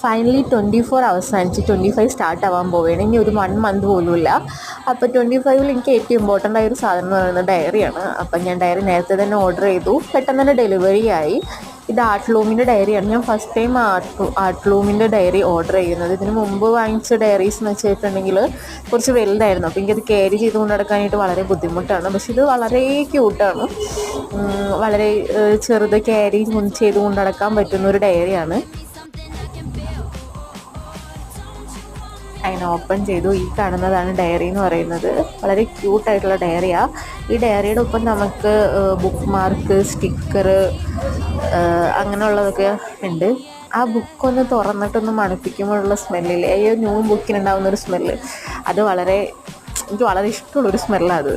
Finally 24 അവസാനിച്ച് 25 start ആവാൻ പോവുകയാണ്. ഇനി ഒരു 1 മന്ത് പോലുമില്ല. അപ്പോൾ 25 എനിക്ക് ഏറ്റവും ഇമ്പോർട്ടൻ്റ് ആയൊരു സാധനം എന്ന് പറയുന്നത് ഡയറിയാണ്. അപ്പം ഞാൻ ഡയറി നേരത്തെ തന്നെ ഓർഡർ ചെയ്തു, പെട്ടെന്ന് തന്നെ ഡെലിവറി ആയി. ഇത് ആർട്ട്ലൂമിൻ്റെ ഡയറിയാണ്. ഞാൻ ഫസ്റ്റ് ടൈം ആർട്ട്ലൂമിൻ്റെ ഡയറി ഓർഡർ ചെയ്യുന്നത്. ഇതിന് മുമ്പ് വാങ്ങിച്ച ഡയറീസ് എന്ന് വെച്ചിട്ടുണ്ടെങ്കിൽ കുറച്ച് വലുതായിരുന്നു. അപ്പോൾ എനിക്കത് ക്യാരി ചെയ്ത് കൊണ്ട് നടക്കാനായിട്ട് വളരെ ബുദ്ധിമുട്ടാണ്. പക്ഷെ ഇത് വളരെ ക്യൂട്ടാണ്. വളരെ ചെറുത് ക്യാരി ചെയ്ത് കൊണ്ട് നടക്കാൻ പറ്റുന്ന ഒരു ഡയറിയാണ്. അങ്ങനെ ഓപ്പൺ ചെയ്തു. ഈ കാണുന്നതാണ് ഡയറി എന്ന് പറയുന്നത്. വളരെ ക്യൂട്ടായിട്ടുള്ള ഡയറിയാണ്. ഈ ഡയറിയുടെ ഒപ്പം നമുക്ക് ബുക്ക് മാർക്ക്, സ്റ്റിക്കർ അങ്ങനെയുള്ളതൊക്കെ ഉണ്ട്. ആ ബുക്കൊന്ന് തുറന്നിട്ടൊന്ന് മണപ്പിക്കുമ്പോഴുള്ള സ്മെല്ലില്ലേ, ന്യൂ ബുക്കിനുണ്ടാകുന്നൊരു സ്മെല്ല്, അത് എനിക്ക് വളരെ ഇഷ്ടമുള്ളൊരു സ്മെല്ലാണ് അത്.